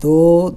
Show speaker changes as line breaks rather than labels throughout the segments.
2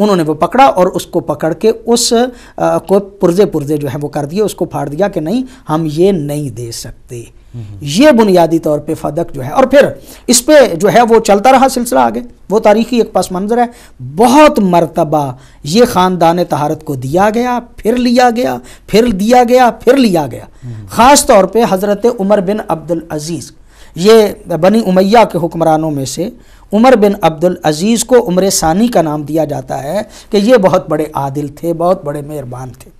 انہوں نے وہ پکڑا اور اس کو پکڑ کے اس کو پرزے جو ہے وہ کر دیے، اس کو پھاڑ دیا کہ نہیں ہم یہ نہیں دے سکتے. یہ بنیادی طور پہ فدق جو ہے، اور پھر اس پہ جو ہے وہ چلتا رہا سلسلہ آگے. وہ تاریخی ایک پس منظر ہے. بہت مرتبہ یہ خاندان طہارت کو دیا گیا، پھر لیا گیا، پھر دیا گیا، پھر لیا گیا. خاص طور پہ حضرت عمر بن عبدالعزیز، یہ بنی امیہ کے حکمرانوں میں سے عمر بن عبدالعزیز کو عمر ثانی کا نام دیا جاتا ہے کہ یہ بہت بڑے عادل تھے، بہت بڑے مہربان تھے.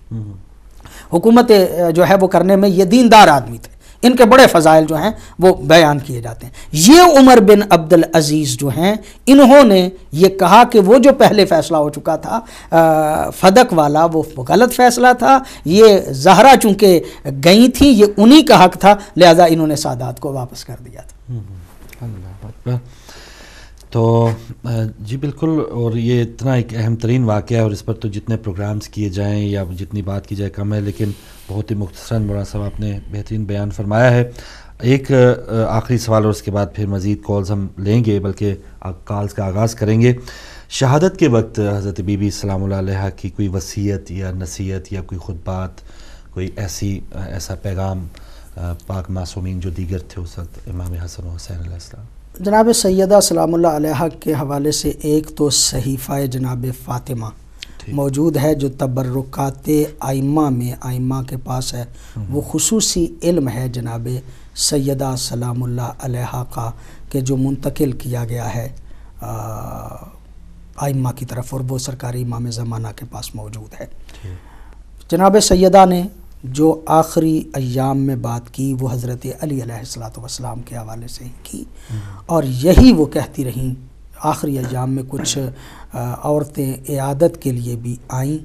حکومت جو ہے وہ کرنے میں یہ دیندار آدمی تھے. ان کے بڑے فضائل جو ہیں وہ بیان کیے جاتے ہیں. یہ عمر بن عبدالعزیز جو ہیں، انہوں نے یہ کہا کہ وہ جو پہلے فیصلہ ہو چکا تھا فدق والا، وہ غلط فیصلہ تھا. یہ زہرا چونکہ گئی تھی، یہ انہی کا حق تھا، لہذا انہوں نے سادات کو واپس کر دیا تھا.
اللہ اکبر. تو جی بالکل، اور یہ اتنا ایک اہم ترین واقعہ ہے، اور اس پر تو جتنے پروگرامز کیے جائیں یا جتنی بات کی جائے کم ہے، لیکن بہت ہی مختصراً مولانا صاحب آپ نے بہترین بیان فرمایا ہے. ایک آخری سوال اور اس کے بعد پھر مزید کالز ہم لیں گے، بلکہ کالز کا آغاز کریں گے. شہادت کے وقت حضرت بی بی سلام اللہ علیہ کی کوئی وصیت یا نصیحت یا کوئی خطبات، کوئی ایسا پیغام پاک معصومین جو دیگر تھے اس وقت، امام حسن و حسین علیہ السلام؟
جناب سیدہ سلام اللہ علیہ کے حوالے سے ایک تو صحیفہ جناب فاطمہ موجود ہے جو تبرکات ائمہ میں ائمہ کے پاس ہے. وہ خصوصی علم ہے جناب سیدہ سلام اللہ علیہ کا کہ جو منتقل کیا گیا ہے ائمہ کی طرف، اور وہ سرکاری امام زمانہ کے پاس موجود ہے. جناب سیدہ نے جو آخری ایام میں بات کی وہ حضرت علی علیہ السلام کے حوالے سے ہی کی، اور یہی وہ کہتی رہیں. آخری ایام میں کچھ عورتیں عیادت کے لیے بھی آئیں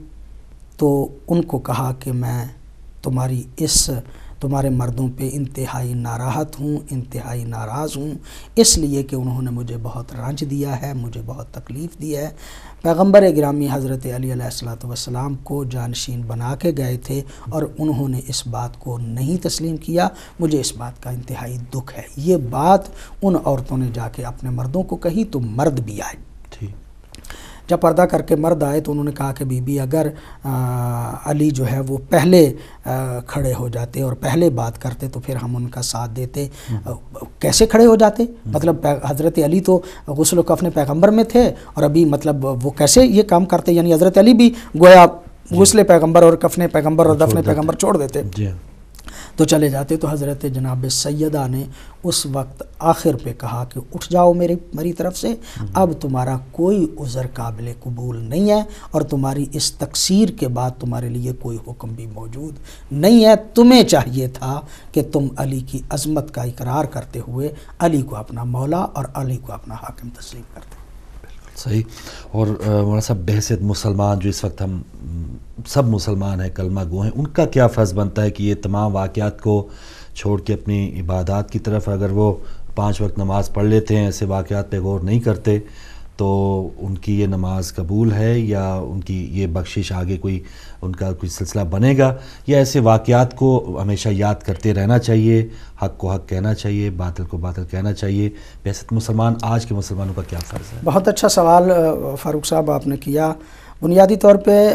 تو ان کو کہا کہ میں تمہارے مردوں پہ انتہائی ناراحت ہوں، انتہائی ناراض ہوں، اس لیے کہ انہوں نے مجھے بہت رنج دیا ہے، مجھے بہت تکلیف دی ہے. پیغمبر گرامی حضرت علی علیہ السلام کو جانشین بنا کے گئے تھے اور انہوں نے اس بات کو نہیں تسلیم کیا. مجھے اس بات کا انتہائی دکھ ہے. یہ بات ان عورتوں نے جا کے اپنے مردوں کو کہی تو مرد بھی آئے. جب پردہ کر کے مرد آئے تو انہوں نے کہا کہ بی بی اگر علی جو ہے وہ پہلے کھڑے ہو جاتے اور پہلے بات کرتے تو پھر ہم ان کا ساتھ دیتے. کیسے کھڑے ہو جاتے؟ مطلب حضرت علی تو غسل و کفن پیغمبر میں تھے، اور ابھی مطلب وہ کیسے یہ کام کرتے؟ یعنی حضرت علی بھی گویا غسل پیغمبر اور کفن پیغمبر اور دفن پیغمبر چھوڑ دیتے تو چلے جاتے. تو حضرت جناب سیدہ نے اس وقت آخر پہ کہا کہ اٹھ جاؤ میری طرف سے، اب تمہارا کوئی عذر قابل قبول نہیں ہے، اور تمہاری اس تقصیر کے بعد تمہارے لیے کوئی حکم بھی موجود نہیں ہے. تمہیں چاہیے تھا کہ تم علی کی عظمت کا اقرار کرتے ہوئے علی کو اپنا مولا اور علی کو اپنا حاکم تسلیم کرتے.
صحیح. اور مولانا صاحب بحیثیت مسلمان جو اس وقت ہم سب مسلمان ہیں، کلمہ گو ہیں، ان کا کیا فرض بنتا ہے کہ یہ تمام واقعات کو چھوڑ کے اپنی عبادات کی طرف، اگر وہ 5 وقت نماز پڑھ لیتے ہیں، ایسے واقعات پہ غور نہیں کرتے، تو ان کی یہ نماز قبول ہے یا ان کی یہ بخشش آگے کوئی ان کا کوئی سلسلہ بنے گا، یا ایسے واقعات کو ہمیشہ یاد کرتے رہنا چاہیے، حق کو حق کہنا چاہیے، باطل کو باطل کہنا چاہیے؟ بحیثیت مسلمان آج کے مسلمانوں کا کیا فرض ہے؟
بہت اچھا سوال فاروق صاحب آپ نے کیا. بنیادی طور پہ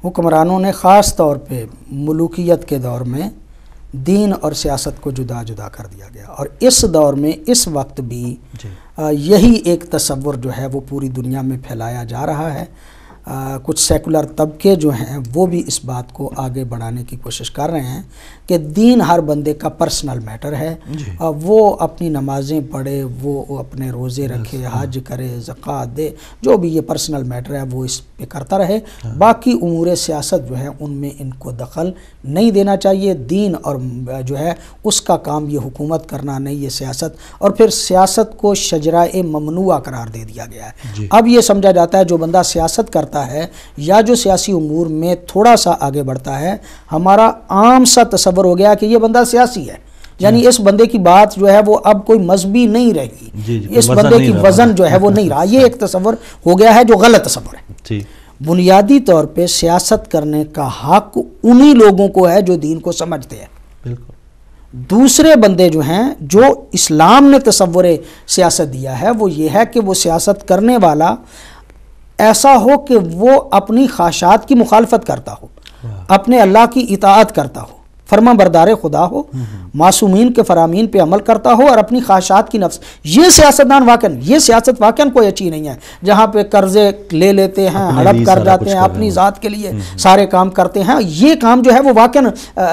حکمرانوں نے خاص طور پہ ملوکیت کے دور میں دین اور سیاست کو جدا جدا کر دیا گیا، اور اس دور میں اس وقت بھی یہی ایک تصور جو ہے وہ پوری دنیا میں پھیلایا جا رہا ہے. کچھ سیکولر طبقے جو ہیں وہ بھی اس بات کو آگے بڑھانے کی کوشش کر رہے ہیں کہ دین ہر بندے کا پرسنل میٹر ہے. وہ اپنی نمازیں پڑھے، وہ اپنے روزے رکھے، حج کرے، زکوٰۃ دے، جو بھی یہ پرسنل میٹر ہے وہ اس پہ کرتا رہے. باقی امور سیاست جو ہے ان میں ان کو دخل نہیں دینا چاہیے. دین اور جو ہے اس کا کام یہ حکومت کرنا نہیں، یہ سیاست. اور پھر سیاست کو شجرہ ممنوعہ قرار دے دیا گیا ہے. اب یہ سمجھا جاتا ہے جو بندہ سیاست کرتا ہے یا جو سیاسی امور میں تھوڑا سا آگے بڑھتا ہے، ہمارا عام سا تصور ہو گیا کہ یہ بندہ سیاسی ہے، یعنی اس بندے کی بات جو ہے وہ اب کوئی مذہبی نہیں رہی، اس بندے کی وزن جو ہے وہ نہیں رہا. یہ ایک تصور ہو گیا ہے جو غلط تصور ہے. بنیادی طور پہ سیاست کرنے کا حق انہی لوگوں کو ہے جو دین کو سمجھتے ہیں. دوسرے بندے جو ہیں، جو اسلام نے تصور سیاست دیا ہے وہ یہ ہے کہ وہ سیاست کرنے والا ایسا ہو کہ وہ اپنی خواہشات کی مخالفت کرتا ہو، اپنے اللہ کی اطاعت کرتا ہو، فرما بردار خدا ہو، معصومین کے فرامین پہ عمل کرتا ہو اور اپنی خواہشات کی نفس. یہ سیاستدان واقعاً، یہ سیاست واقعاً کوئی اچھی نہیں ہے جہاں پہ قرضے لے لیتے ہیں، ہڑپ کر جاتے ہیں، اپنی ذات کے لیے سارے کام کرتے ہیں. یہ کام جو ہے وہ واقعاً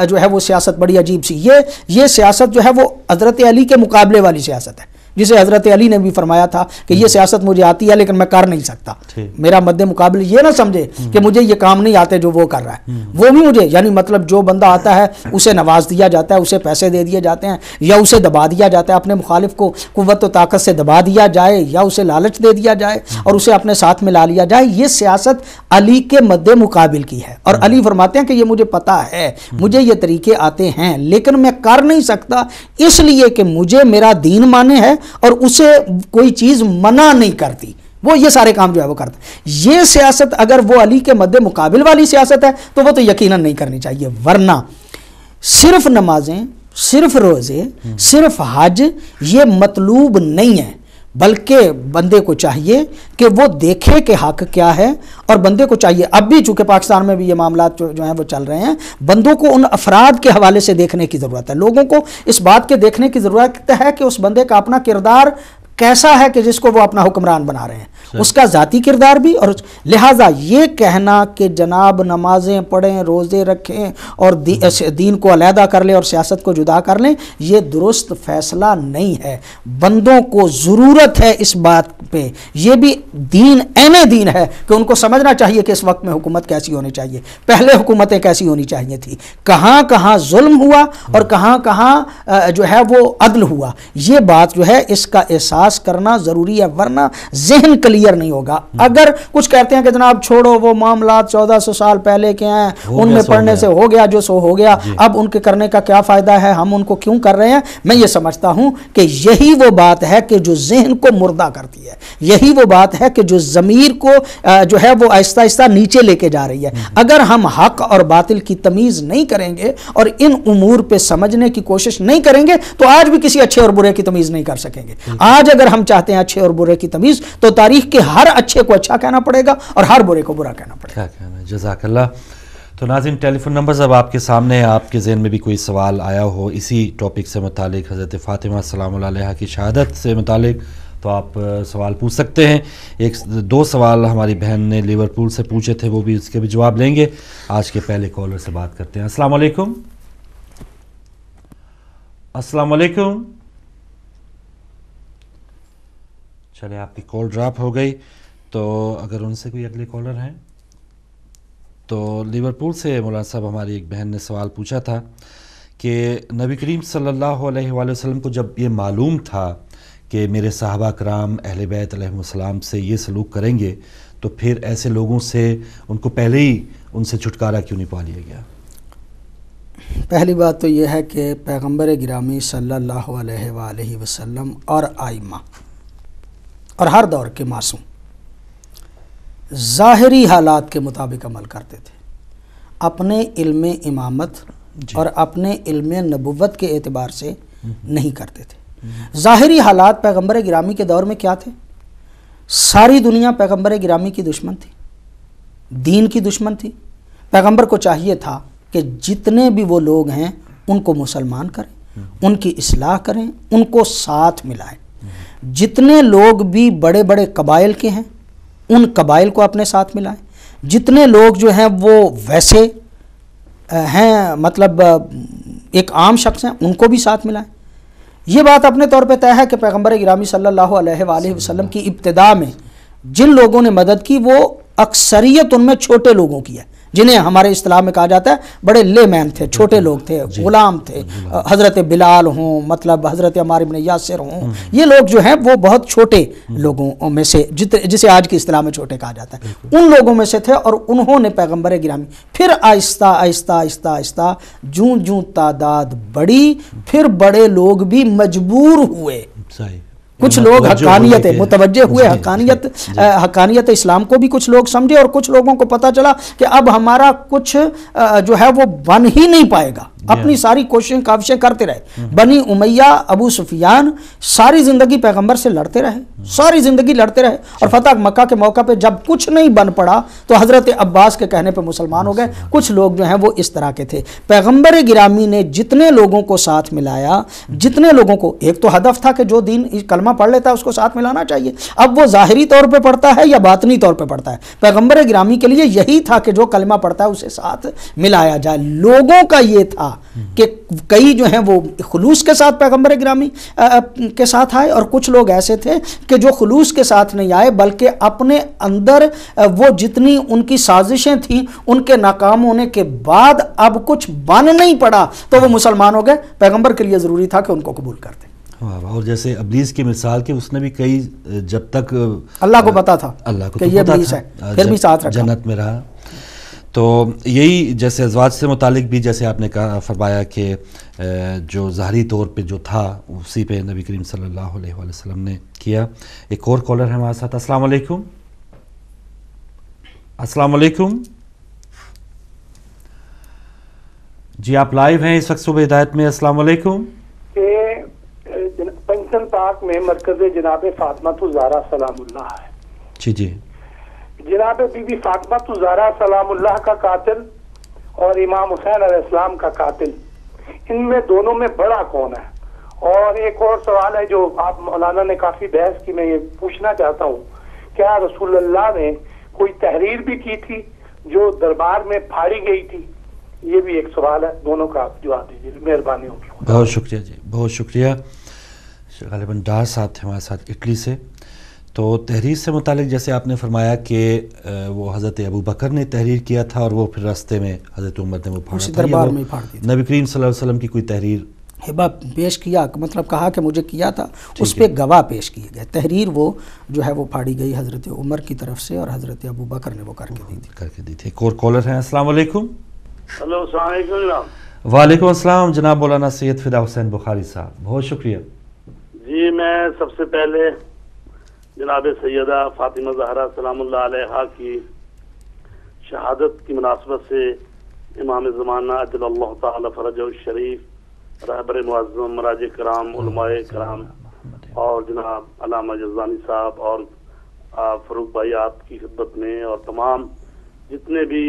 جو ہے وہ سیاست بڑی عجیب سی. یہ سیاست جو ہے وہ حضرت علی کے مقابلے والی سیاست ہے، جسے حضرت علی نے بھی فرمایا تھا کہ یہ سیاست مجھے آتی ہے لیکن میں کر نہیں سکتا. میرا مد مقابل یہ نہ سمجھے کہ مجھے یہ کام نہیں آتے جو وہ کر رہا ہے. وہ بھی مجھے، یعنی مطلب جو بندہ آتا ہے اسے نواز دیا جاتا ہے، اسے پیسے دے دیے جاتے ہیں، یا اسے دبا دیا جاتا ہے، اپنے مخالف کو قوت و طاقت سے دبا دیا جائے یا اسے لالچ دے دیا جائے اور اسے اپنے ساتھ میں لا لیا جائے. یہ سیاست علی کے مد مقابل کی ہے. اور علی فرماتے ہیں کہ یہ مجھے پتا ہے، مجھے یہ طریقے آتے ہیں لیکن میں کر نہیں سکتا، اس لیے کہ مجھے میرا دین مانے ہے اور اسے کوئی چیز منع نہیں کرتی. وہ یہ سارے کام جو ہے وہ کرتا ہے. یہ سیاست اگر وہ علی کے مد مقابل والی سیاست ہے تو وہ تو یقیناً نہیں کرنی چاہیے. ورنہ صرف نمازیں، صرف روزے، صرف حج یہ مطلوب نہیں ہے، بلکہ بندے کو چاہیے کہ وہ دیکھے کہ حق کیا ہے. اور بندے کو چاہیے، اب بھی چونکہ پاکستان میں بھی یہ معاملات جو ہیں وہ چل رہے ہیں، بندوں کو ان افراد کے حوالے سے دیکھنے کی ضرورت ہے. لوگوں کو اس بات کے دیکھنے کی ضرورت ہے کہ اس بندے کا اپنا کردار کیسا ہے کہ جس کو وہ اپنا حکمران بنا رہے ہیں، اس کا ذاتی کردار بھی. اور لہٰذا یہ کہنا کہ جناب نمازیں پڑھیں، روزے رکھیں اور دین کو علیحدہ کر لیں اور سیاست کو جدا کر لیں، یہ درست فیصلہ نہیں ہے. بندوں کو ضرورت ہے اس بات پہ، یہ بھی دین عین دین ہے کہ ان کو سمجھنا چاہیے کہ اس وقت میں حکومت کیسی ہونی چاہیے، پہلے حکومتیں کیسی ہونی چاہیے تھی، کہاں کہاں ظلم ہوا اور کہاں کہاں جو ہے وہ عدل ہوا. یہ بات جو ہے اس کا احساس کرنا ضروری ہے، ورنہ ذہن کلیئر نہیں ہوگا. اگر کچھ کہتے ہیں کہ جناب چھوڑو وہ معاملات 1400 سال پہلے کے ہیں، ان میں پڑھنے سے ہو گیا جو سو ہو گیا، اب ان کے کرنے کا کیا فائدہ ہے، ہم ان کو کیوں کر رہے ہیں. میں یہ سمجھتا ہوں کہ یہی وہ بات ہے کہ جو ذہن کو مردہ کرتی ہے، یہی وہ بات ہے کہ جو ضمیر کو جو ہے وہ آہستہ آہستہ نیچے لے کے جا رہی ہے. اگر ہم حق اور باطل کی تمیز نہیں کریں گے اور ان امور پہ سمجھنے کی کوشش نہیں کریں گے تو آج بھی کسی اچھے اور برے کی تمیز نہیں کر سکیں گے. آج اگر ہم چاہتے ہیں اچھے اور برے کی تمیز تو تاریخ کے ہر اچھے کو اچھا کہنا پڑے گا اور ہر برے کو برا کہنا پڑے گا.
جزاک اللہ. تو ناظرین ٹیلی فون نمبرز اب آپ کے سامنے، آپ کے ذہن میں بھی کوئی سوال آیا ہو اسی ٹاپک سے متعلق، حضرت فاطمہ سلام اللہ علیہا کی شہادت سے متعلق، تو آپ سوال پوچھ سکتے ہیں. دو سوال ہماری بہن نے لیورپول سے پوچھے تھے، وہ بھی اس کے بھی جواب لیں گے. آج کے پہلے کالر سے بات کرتے ہیں. السلام علیکم. السلام علیکم. چلے آپ کی کال ڈراپ ہو گئی، تو اگر ان سے کوئی اگلے کالر ہیں تو. لیورپول سے مولانا صاحب ہماری ایک بہن نے سوال پوچھا تھا کہ نبی کریم صلی اللہ علیہ وآلہ وسلم کو جب یہ معلوم تھا کہ میرے صحابہ کرام اہل بیت علیہ السلام سے یہ سلوک کریں گے، تو پھر ایسے لوگوں سے ان کو پہلے ہی ان سے چھٹکارا کیوں نہیں پا لیا گیا؟
پہلی بات تو یہ ہے کہ پیغمبر گرامی صلی اللہ علیہ وآلہ وسلم اور آئمہ اور ہر دور کے معصوم ظاہری حالات کے مطابق عمل کرتے تھے. اپنے علم امامت اور اپنے علم نبوت کے اعتبار سے نہیں کرتے تھے. ظاہری حالات پیغمبر گرامی کے دور میں کیا تھے؟ ساری دنیا پیغمبر گرامی کی دشمن تھی، دین کی دشمن تھی. پیغمبر کو چاہیے تھا کہ جتنے بھی وہ لوگ ہیں ان کو مسلمان کریں، ان کی اصلاح کریں، ان کو ساتھ ملائیں. جتنے لوگ بھی بڑے بڑے قبائل کے ہیں ان قبائل کو اپنے ساتھ ملائیں. جتنے لوگ جو ہیں وہ ویسے ہیں مطلب ایک عام شخص ہیں ان کو بھی ساتھ ملائیں. یہ بات اپنے طور پہ طے ہے کہ پیغمبر گرامی صلی اللہ علیہ وآلہ وسلم کی ابتدا میں جن لوگوں نے مدد کی وہ اکثریت ان میں چھوٹے لوگوں کی ہے، جنہیں ہمارے اصطلاح میں کہا جاتا ہے بڑے لے مین تھے، چھوٹے لوگ تھے، غلام تھے. حضرت بلال ہوں، مطلب حضرت عمار بن یاسر ہوں، یہ لوگ جو ہیں وہ بہت چھوٹے لوگوں میں سے، جسے آج کی اصطلاح میں چھوٹے کہا جاتا ہے، ان لوگوں میں سے تھے. اور انہوں نے پیغمبر گرامی پھر آہستہ آہستہ آہستہ آہستہ جوں جوں تعداد بڑھی، پھر بڑے لوگ بھی مجبور ہوئے. کچھ لوگ حقانیت متوجہ ہوئے، حقانیت اسلام کو بھی کچھ لوگ سمجھے، اور کچھ لوگوں کو پتہ چلا کہ اب ہمارا کچھ جو ہے وہ بن ہی نہیں پائے گا. اپنی ساری کوششیں کاوشیں کرتے رہے. بنی امیہ ابو سفیان ساری زندگی پیغمبر سے لڑتے رہے, ساری زندگی لڑتے رہے, اور فتح مکہ کے موقع پہ جب کچھ نہیں بن پڑا تو حضرت عباس کے کہنے پہ مسلمان ہو گئے. کچھ لوگ جو ہیں وہ اس طرح کے تھے. پیغمبر گرامی نے جتنے لوگوں کو ساتھ ملایا, جتنے لوگوں کو, ایک تو ہدف تھا کہ جو دین کلمہ پڑھ لیتا ہے اس کو ساتھ ملانا چاہیے. اب وہ ظاہری طور پہ پڑھتا ہے یا باطنی طور پہ پڑھتا ہے, پیغمبر گرامی کے لیے یہی تھا کہ جو کلمہ پڑھتا ہے اسے ساتھ ملایا جائے. لوگوں کا یہ تھا کہ کئی جو ہیں وہ خلوص کے ساتھ پیغمبر گرامی کے ساتھ آئے, اور کچھ لوگ ایسے تھے کہ جو خلوص کے ساتھ نہیں آئے بلکہ اپنے اندر وہ جتنی ان کی سازشیں تھیں ان کے ناکام ہونے کے بعد اب کچھ بن نہیں پڑا تو وہ مسلمان ہو گئے. پیغمبر کے لیے ضروری تھا کہ ان کو قبول کرتے.
اور جیسے ابلیس کی مثال کہ اس نے بھی کئی, جب تک
اللہ کو پتا تھا
اللہ کو
کہ یہ ابلیس ہے, پھر بھی ساتھ رکھا,
جنت میں رہا. تو یہی جیسے ازواج سے متعلق بھی جیسے آپ نے کہا فرمایا کہ جو ظاہری طور پہ جو تھا اسی پہ نبی کریم صلی اللہ علیہ وآلہ وسلم نے کیا. ایک اور کالر ہے ہمارے ساتھ. السلام علیکم. السلام علیکم جی, آپ لائیو ہیں اس وقت صبح ہدایت میں. السلام علیکم.
پنجتن پاک میں مرکز جناب فاطمہ الزہرا سلام اللہ ہے.
جی جی.
جناب بی بی فاطمہ الزہرا سلام اللہ کا قاتل اور امام حسین علیہ السلام کا قاتل, ان میں دونوں میں بڑا کون ہے؟ اور ایک اور سوال ہے جو آپ مولانا نے کافی بحث کی, میں یہ پوچھنا چاہتا ہوں, کیا رسول اللہ نے کوئی تحریر بھی کی تھی جو دربار میں پھاڑی گئی تھی؟ یہ بھی ایک سوال ہے, دونوں کا آپ جواب دیجیے, مہربانی ہوگی.
بہت شکریہ جی, بہت شکریہ. غالباً ڈار صاحب تھے ہمارے ساتھ اٹلی سے. تو تحریر سے متعلق جیسے آپ نے فرمایا کہ وہ حضرت ابو بکر نے تحریر کیا تھا اور وہ پھر راستے میں حضرت عمر نے وہ پھاڑا تھا,
دربار میں پھاڑ دی.
نبی کریم صلی اللہ علیہ وسلم کی کوئی تحریر
ہبہ پیش کیا, مطلب کہا کہ مجھے کیا تھا, اس پہ گواہ پیش کیے گئے. تحریر وہ جو ہے وہ پھاڑی گئی حضرت عمر کی طرف سے اور حضرت ابو بکر نے وہ کر کے دی تھی.
ایک اور کالر ہیں. السلام علیکم.
ہلو, السلام علیکم جناب.
وعلیکم السلام جناب مولانا سید فدا حسین بخاری صاحب, بہت شکریہ.
جی, میں سب سے پہلے جناب سیدہ فاطمہ زہرا سلام اللہ علیہا کی شہادت کی مناسبت سے امام زمانہ عجل اللہ تعالی فرجہ الشریف, رہبر معظم, مراجع کرام, علماء کرام اور جناب علامہ جزانی صاحب اور فاروق بھائی آپ کی خدمت میں, اور تمام جتنے بھی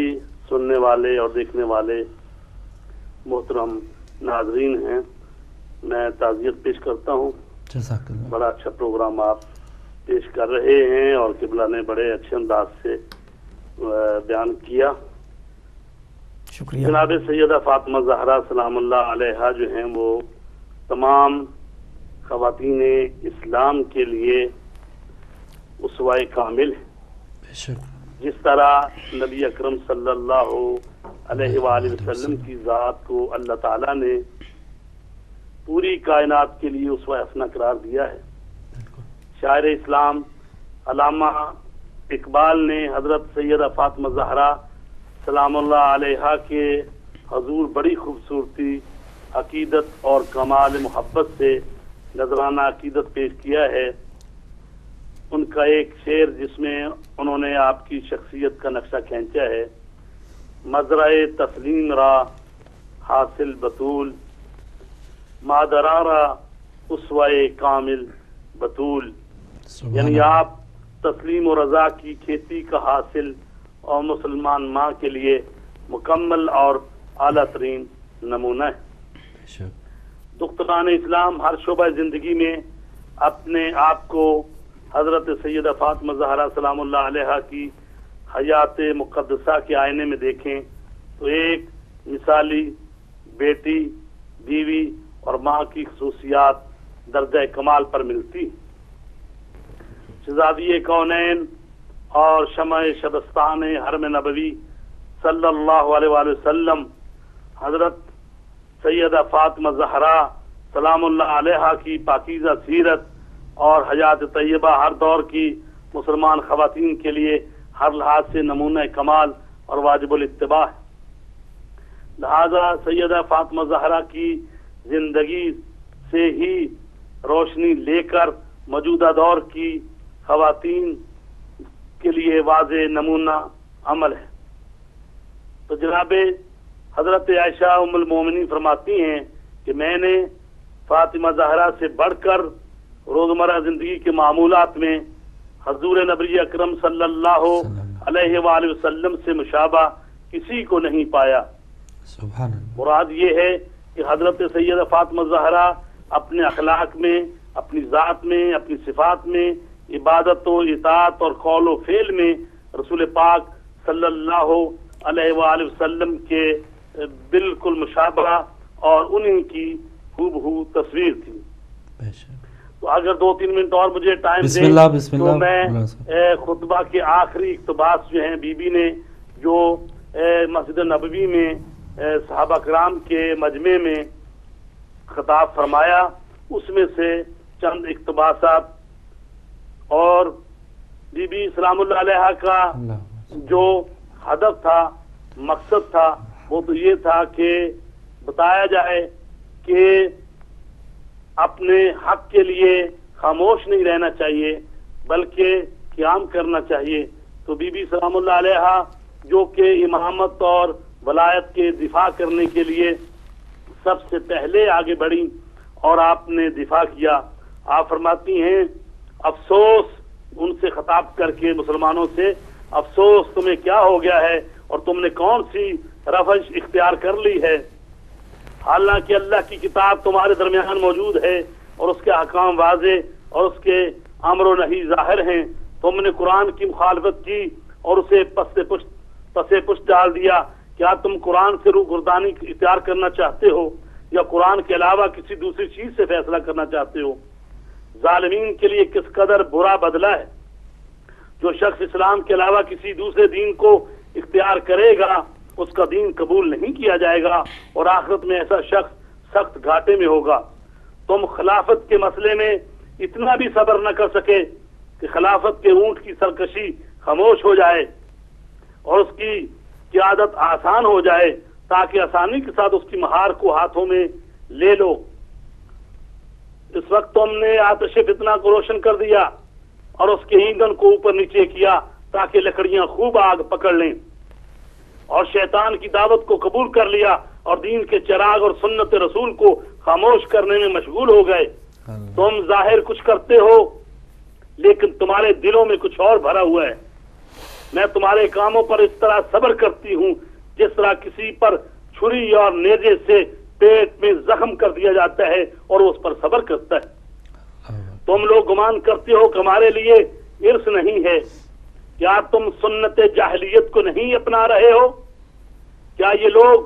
سننے والے اور دیکھنے والے محترم ناظرین ہیں, میں تعزیت پیش کرتا ہوں. بڑا اچھا پروگرام آپ پیش کر رہے ہیں اور قبلہ نے بڑے اچھے انداز سے بیان کیا.
شکریہ.
جناب سیدہ فاطمہ زہرا سلام اللہ علیہا جو ہیں وہ تمام خواتین اسلام کے لیے اسوہ کامل ہیں. جس طرح نبی اکرم صلی اللہ علیہ وآلہ وسلم کی ذات کو اللہ تعالیٰ نے پوری کائنات کے لیے اسوہ حسنہ قرار دیا ہے. شاعر اسلام علامہ اقبال نے حضرت سیدہ فاطمہ زہرا سلام اللہ علیہا کے حضور بڑی خوبصورتی, عقیدت اور کمال محبت سے نذرانہ عقیدت پیش کیا ہے. ان کا ایک شعر جس میں انہوں نے آپ کی شخصیت کا نقشہ کھینچا ہے, مزرعِ تسلیم را حاصل بطول, مادرارا اسوہ کامل بطول. یعنی آپ تسلیم و رضا کی کھیتی کا حاصل اور مسلمان ماں کے لیے مکمل اور اعلیٰ ترین نمونہ ہے. دختران اسلام ہر شعبہ زندگی میں اپنے آپ کو حضرت سیدہ فاطمہ زہرا سلام اللہ علیہا کی حیات مقدسہ کے آئینے میں دیکھیں تو ایک مثالی بیٹی, بیوی اور ماں کی خصوصیات درجہ کمال پر ملتی. شہزادی کونین اور شمع شبستان حرم نبوی صلی اللہ علیہ وآلہ وسلم حضرت سیدہ فاطمہ زہرا سلام اللہ علیہا کی پاکیزہ سیرت اور حیات طیبہ ہر دور کی مسلمان خواتین کے لیے ہر لحاظ سے نمونہ کمال اور واجب الاتباع ہے. لہذا سیدہ فاطمہ زہرا کی زندگی سے ہی روشنی لے کر موجودہ دور کی خواتین کے لیے واضح نمونہ عمل ہے. تو جناب حضرت عائشہ ام المومنین فرماتی ہیں کہ میں نے فاطمہ زہرا سے بڑھ کر روزمرہ زندگی کے معمولات میں حضور نبی اکرم صلی اللہ علیہ وآلہ وسلم سے مشابہ کسی کو نہیں پایا.
سبحان اللہ.
مراد یہ ہے کہ حضرت سیدہ فاطمہ زہرا اپنے اخلاق میں، اپنی ذات میں، اپنی صفات میں، عبادت و اطاعت اور قول و فعل میں رسول پاک صلی اللہ علیہ وآلہ وسلم کے بالکل مشابہ اور انہی کی ہو تصویر تھی. تو اگر 2-3 منٹ اور مجھے ٹائم دیں تو میں خطبہ کے آخری اقتباس جو ہیں بی بی نے جو مسجد نبوی میں صحابہ کرام کے مجمع میں خطاب فرمایا اس میں سے چند اقتباسات. اور بی بی سلام اللہ علیہ کا جو ہدف تھا، مقصد تھا، وہ تو یہ تھا کہ بتایا جائے کہ اپنے حق کے لیے خاموش نہیں رہنا چاہیے بلکہ قیام کرنا چاہیے. تو بی بی سلام اللہ علیہ جو کہ امامت اور ولایت کے دفاع کرنے کے لیے سب سے پہلے آگے بڑھی اور آپ نے دفاع کیا. آپ فرماتی ہیں افسوس، ان سے خطاب کر کے مسلمانوں سے، افسوس تمہیں کیا ہو گیا ہے اور تم نے کون سی روش اختیار کر لی ہے، حالانکہ اللہ کی کتاب تمہارے درمیان موجود ہے اور اس کے احکام واضح اور اس کے امر و نہی ظاہر ہیں. تم نے قرآن کی مخالفت کی اور اسے پسے پشت ڈال دیا. کیا تم قرآن سے روگردانی اختیار کرنا چاہتے ہو یا قرآن کے علاوہ کسی دوسری چیز سے فیصلہ کرنا چاہتے ہو؟ ظالمین کے لیے کس قدر برا بدلہ ہے. جو شخص اسلام کے علاوہ کسی دوسرے دین کو اختیار کرے گا اس کا دین قبول نہیں کیا جائے گا اور آخرت میں ایسا شخص سخت گھاٹے میں ہوگا. تم خلافت کے مسئلے میں اتنا بھی صبر نہ کر سکے کہ خلافت کے اونٹ کی سرکشی خاموش ہو جائے اور اس کی قیادت آسان ہو جائے تاکہ آسانی کے ساتھ اس کی مہار کو ہاتھوں میں لے لو. اس وقت تم نے آتش فتنہ کو روشن کر دیا اور اس کے ایندھن کو اوپر نیچے کیا تاکہ لکڑیاں خوب آگ پکڑ لیں، اور شیطان کی دعوت کو قبول کر لیا اور دین کے چراغ اور سنت رسول کو خاموش کرنے میں مشغول ہو گئے. تم ظاہر کچھ کرتے ہو لیکن تمہارے دلوں میں کچھ اور بھرا ہوا ہے. میں تمہارے کاموں پر اس طرح صبر کرتی ہوں جس طرح کسی پر چھری اور نیزے سے پیٹ میں زخم کر دیا جاتا ہے اور اس پر صبر کرتا ہے. تم لوگ گمان کرتے ہو کہ ہمارے لیے ارث نہیں ہے. کیا تم سنت جاہلیت کو نہیں اپنا رہے ہو؟ کیا یہ لوگ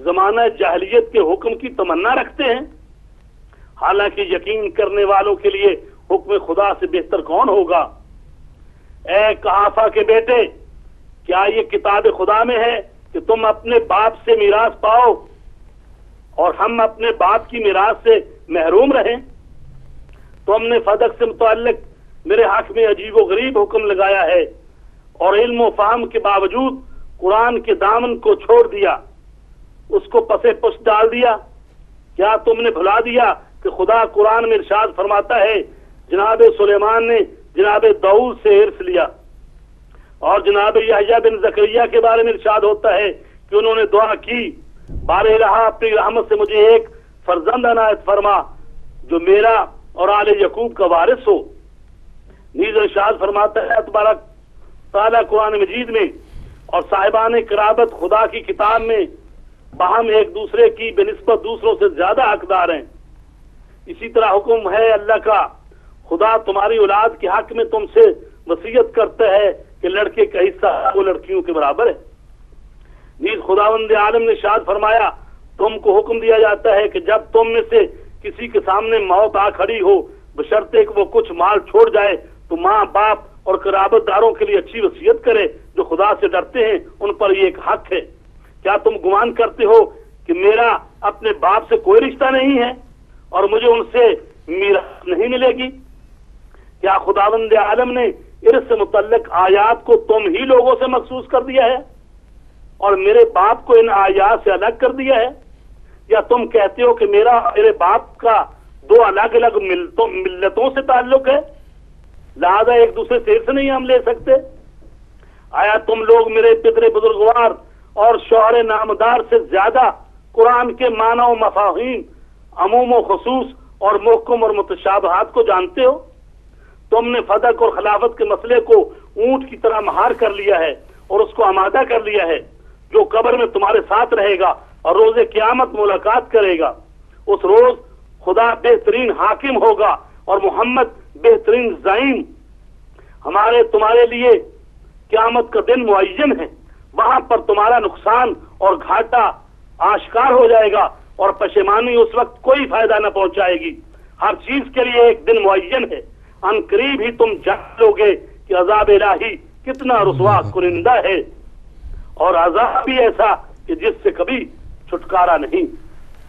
زمانہ جاہلیت کے حکم کی تمنا رکھتے ہیں؟ حالانکہ یقین کرنے والوں کے لیے حکم خدا سے بہتر کون ہوگا؟ اے قحافہ کے بیٹے، کیا یہ کتاب خدا میں ہے کہ تم اپنے باپ سے میراث پاؤ اور ہم اپنے باپ کی میراث سے محروم رہیں؟ تم نے فدق سے متعلق میرے حق میں عجیب و غریب حکم لگایا ہے اور علم و فہم کے باوجود قرآن کے دامن کو چھوڑ دیا، اس کو پسے پشت ڈال دیا. کیا تم نے بھلا دیا کہ خدا قرآن میں ارشاد فرماتا ہے جناب سلیمان نے جناب داؤد سے ارث لیا، اور جناب یحییٰ بن زکریا کے بارے میں ارشاد ہوتا ہے کہ انہوں نے دعا کی بارہ الہ اپنی رحمت سے مجھے ایک فرزند عنایت فرما جو میرا اور آل یعقوب کا وارث ہو. نیز ارشاد فرماتا ہے تبارک تعالیٰ قرآن مجید میں اور صاحبان قرابت خدا کی کتاب میں باہم ایک دوسرے کی بنسبت دوسروں سے زیادہ حقدار ہیں. اسی طرح حکم ہے اللہ کا، خدا تمہاری اولاد کے حق میں تم سے وصیت کرتا ہے کہ لڑکے کا حصہ وہ لڑکیوں کے برابر ہے. نیز خداوند عالم نے ارشاد فرمایا تم کو حکم دیا جاتا ہے کہ جب تم میں سے کسی کے سامنے موت آ کھڑی ہو بشرطے کہ وہ کچھ مال چھوڑ جائے تو ماں باپ اور قرابت داروں کے لیے اچھی وصیت کرے جو خدا سے ڈرتے ہیں، ان پر یہ ایک حق ہے. کیا تم گمان کرتے ہو کہ میرا اپنے باپ سے کوئی رشتہ نہیں ہے اور مجھے ان سے میراث نہیں ملے گی؟ کیا خداوند عالم نے ارث سے متعلق آیات کو تم ہی لوگوں سے مخصوص کر دیا ہے اور میرے باپ کو ان آیات سے الگ کر دیا ہے؟ یا تم کہتے ہو کہ میرے باپ کا دو الگ الگ ملتوں سے تعلق ہے لہذا ایک دوسرے سے ارث نہیں ہم لے سکتے؟ آیا تم لوگ میرے پدر بزرگوار اور شعر نامدار سے زیادہ قرآن کے معنی و مفاہیم، عموم و خصوص اور محکم اور متشابہات کو جانتے ہو؟ تم نے فدق اور خلافت کے مسئلے کو اونٹ کی طرح مہار کر لیا ہے اور اس کو آمادہ کر لیا ہے، جو قبر میں تمہارے ساتھ رہے گا اور روز قیامت ملاقات کرے گا۔ اس روز خدا بہترین حاکم ہوگا اور محمد بہترین زعیم۔ تمہارے لیے قیامت کا دن معین ہے، وہاں پر تمہارا نقصان اور گھاٹا آشکار ہو جائے گا اور پشیمانی اس وقت کوئی فائدہ نہ پہنچائے گی۔ ہر چیز کے لیے ایک دن معین ہے، ان قریب ہی تم جان لو گے کہ عذاب الہی کتنا رسوا کنندہ ہے، اور عذاب بھی ایسا کہ جس سے کبھی چھٹکارا نہیں۔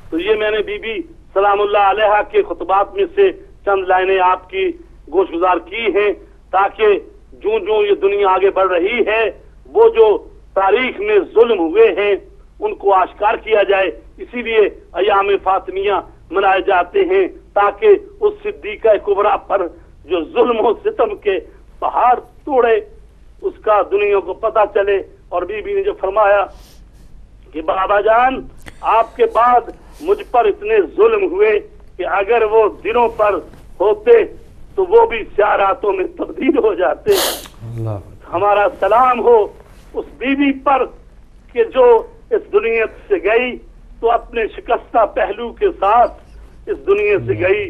تو یہ میں نے بی بی سلام اللہ علیہا کے خطبات میں سے چند لائنیں آپ کی گوش گزار کی ہیں، تاکہ جوں جوں یہ دنیا آگے بڑھ رہی ہے وہ جو تاریخ میں ظلم ہوئے ہیں ان کو آشکار کیا جائے۔ اسی لیے ایام فاطمیہ منائے جاتے ہیں، تاکہ اس صدیقہ کبریٰ پر جو ظلم و ستم کے پہاڑ توڑے اس کا دنیا کو پتہ چلے۔ اور بی بی نے جو فرمایا کہ بابا جان آپ کے بعد مجھ پر اتنے ظلم ہوئے کہ اگر وہ دنوں پر ہوتے تو وہ بھی سیاہ راتوں میں تبدیل ہو جاتے۔ ہمارا سلام ہو اس بی بی پر کہ جو اس دنیا سے گئی تو اپنے شکستہ پہلو کے ساتھ اس دنیا سے گئی۔